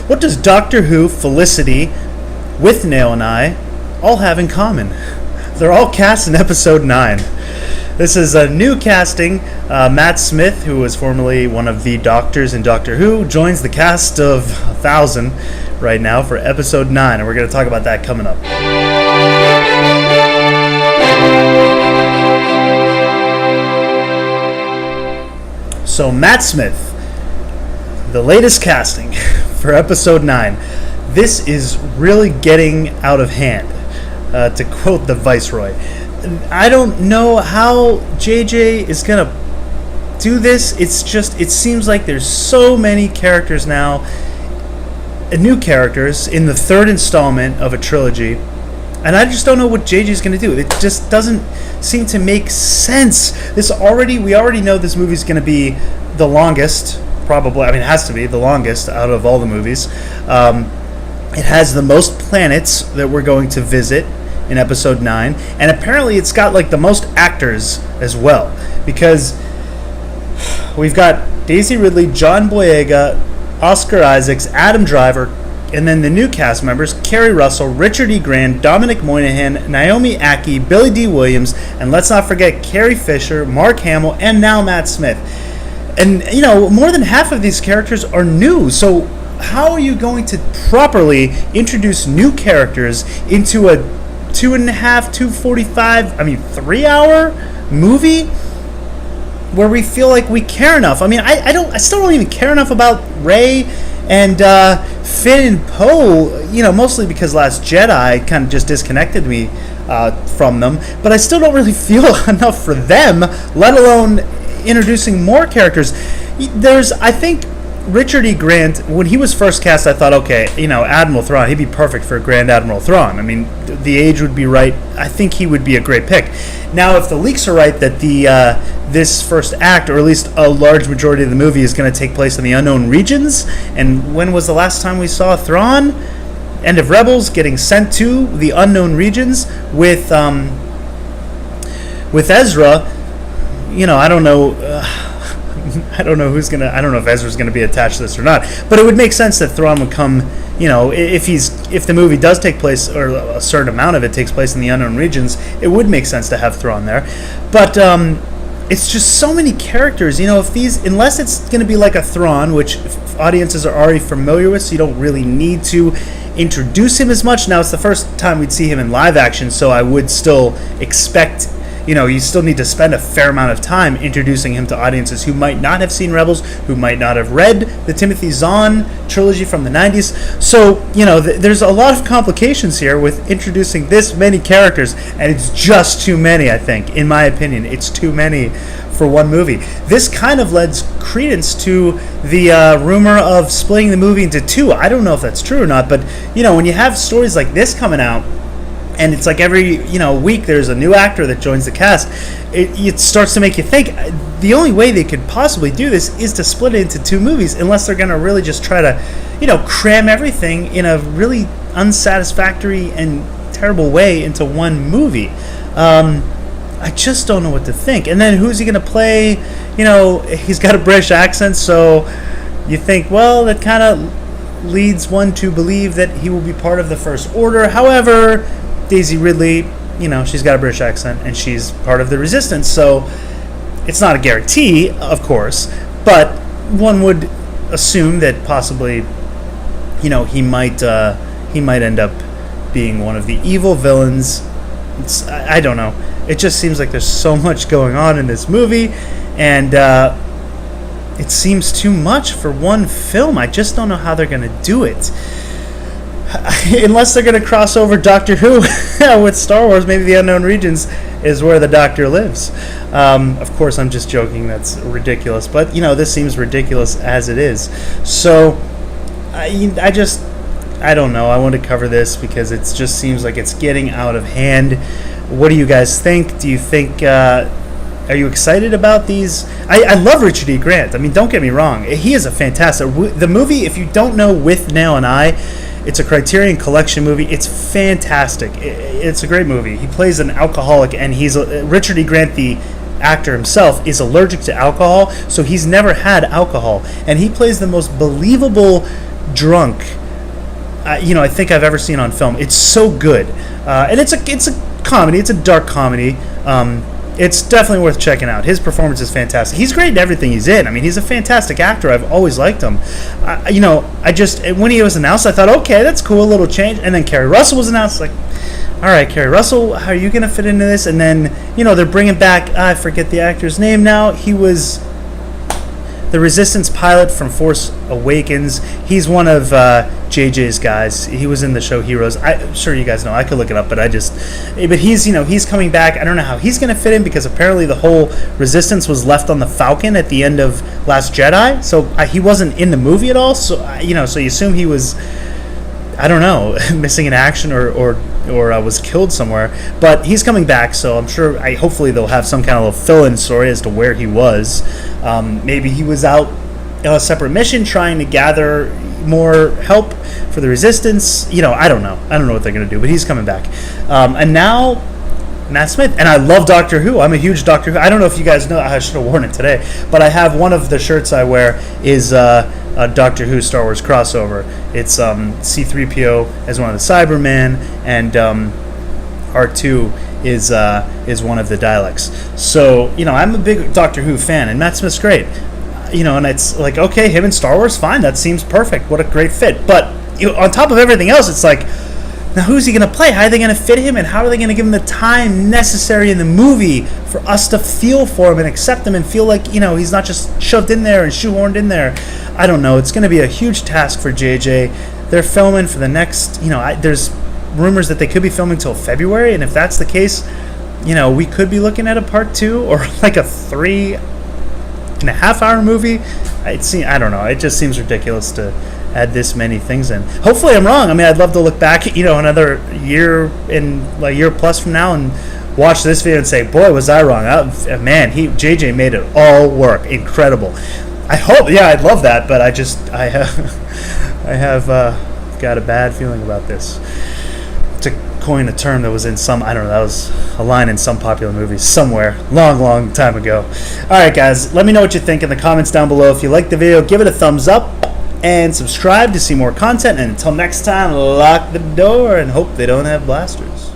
What does Doctor Who, Felicity, Withnail, and I all have in common? They're all cast in episode 9. This is a new casting. Matt Smith, who was formerly one of the doctors in Doctor Who, joins the cast of 1,000 right now for episode 9, and we're going to talk about that coming up. So Matt Smith, the latest casting for episode 9. This is really getting out of hand, to quote the Viceroy. I don't know how JJ is going to do this. It seems like there's so many characters now, new characters, in the third installment of a trilogy. And I just don't know what JJ is going to do. It just doesn't seem to make sense. We already know this movie is going to be the longest, probably. I mean, it has to be the longest out of all the movies. It has the most planets that we're going to visit in episode 9, and apparently it's got like the most actors as well, because we've got Daisy Ridley, John Boyega, Oscar Isaacs, Adam Driver, and then the new cast members: Kerry Russell, Richard E. Grant, Dominic Monaghan, Naomi Ackie, Billy D. Williams, and let's not forget Carrie Fisher, Mark Hamill, and now Matt Smith. And more than half of these characters are new, so how are you going to properly introduce new characters into a 3-hour movie where we feel like we care enough? I mean, I still don't even care enough about Rey and Finn and Poe, mostly because Last Jedi kind of just disconnected me from them, but I still don't really feel enough for them, let alone introducing more characters. I think Richard E. Grant, when he was first cast, I thought, okay, Admiral Thrawn, he'd be perfect for Grand Admiral Thrawn. I mean, the age would be right. I think he would be a great pick. Now, if the leaks are right that this first act, or at least a large majority of the movie, is going to take place in the unknown regions, and when was the last time we saw Thrawn? End of Rebels, getting sent to the unknown regions with Ezra. I don't know. I don't know if Ezra's gonna be attached to this or not. But it would make sense that Thrawn would come. If the movie does take place, or a certain amount of it takes place in the unknown regions, it would make sense to have Thrawn there. But it's just so many characters. Unless it's gonna be like a Thrawn, which audiences are already familiar with, so you don't really need to introduce him as much. Now it's the first time we'd see him in live action, so I would still expect. You still need to spend a fair amount of time introducing him to audiences who might not have seen Rebels, who might not have read the Timothy Zahn trilogy from the 90s. So, there's a lot of complications here with introducing this many characters, and it's just too many, I think. In my opinion, it's too many for one movie. This kind of lends credence to the rumor of splitting the movie into 2. I don't know if that's true or not, but, when you have stories like this coming out, and it's like every week there's a new actor that joins the cast, it starts to make you think the only way they could possibly do this is to split it into 2 movies, unless they're going to really just try to cram everything in a really unsatisfactory and terrible way into one movie. I just don't know what to think. And then who's he going to play? He's got a British accent, so you think, well, that kind of leads one to believe that he will be part of the First Order. However, Daisy Ridley, she's got a British accent, and she's part of the Resistance, so it's not a guarantee, of course, but one would assume that possibly, he might end up being one of the evil villains. I don't know. It just seems like there's so much going on in this movie, and it seems too much for one film. I just don't know how they're going to do it. Unless they're going to cross over Doctor Who with Star Wars, maybe the unknown regions is where the Doctor lives. Of course, I'm just joking. That's ridiculous. But, this seems ridiculous as it is. So, I don't know. I want to cover this because it just seems like it's getting out of hand. What do you guys think? Do you think... Are you excited about these? I love Richard E. Grant. I mean, don't get me wrong. He is a fantastic... The movie, if you don't know Withnail and I... It's a Criterion Collection movie. It's fantastic. It's a great movie. He plays an alcoholic, and Richard E. Grant, the actor himself, is allergic to alcohol, so he's never had alcohol. And he plays the most believable drunk I think I've ever seen on film. It's so good, and it's a comedy. It's a dark comedy. It's definitely worth checking out. His performance is fantastic. He's great in everything he's in. I mean, he's a fantastic actor. I've always liked him. I just when he was announced, I thought, okay, that's cool, a little change. And then Kerry Russell was announced. Like, all right, Kerry Russell, how are you going to fit into this? And then they're bringing back, I forget the actor's name now. He was the Resistance pilot from Force Awakens. He's one of JJ's guys. He was in the show Heroes. I'm sure you guys know. I could look it up, but he's coming back. I don't know how he's going to fit in, because apparently the whole Resistance was left on the Falcon at the end of Last Jedi. So he wasn't in the movie at all. So so you assume he was, I don't know, missing in action or was killed somewhere. But he's coming back, so I'm sure. Hopefully they'll have some kind of little fill-in story as to where he was. Maybe he was out on a separate mission trying to gather more help for the Resistance. I don't know. I don't know what they're going to do, but he's coming back. And now Matt Smith. And I love Doctor Who. I'm a huge Doctor Who. I don't know if you guys know. I should have worn it today. But I have one of the shirts I wear is a Doctor Who Star Wars crossover. It's C-3PO as one of the Cybermen, and R2 is one of the Daleks. So I'm a big Doctor Who fan, and Matt Smith's great. And it's like, okay, him in Star Wars, fine, that seems perfect. What a great fit. But on top of everything else, it's like, now who's he going to play? How are they going to fit him, and how are they going to give him the time necessary in the movie for us to feel for him and accept him and feel like he's not just shoved in there and shoehorned in there? I don't know. It's going to be a huge task for JJ. They're filming for the next, there's rumors that they could be filming till February, and if that's the case, we could be looking at a part 2 or like a 3.5-hour movie. I don't know. It just seems ridiculous to add this many things in. Hopefully I'm wrong. I mean, I'd love to look back, another year a year plus from now and watch this video and say, boy, was I wrong. JJ made it all work. Incredible. I hope, I'd love that, but I have got a bad feeling about this. To coin a term that was in that was a line in some popular movies somewhere, long time ago. Alright guys, let me know what you think in the comments down below. If you liked the video, give it a thumbs up and subscribe to see more content. And until next time, lock the door and hope they don't have blasters.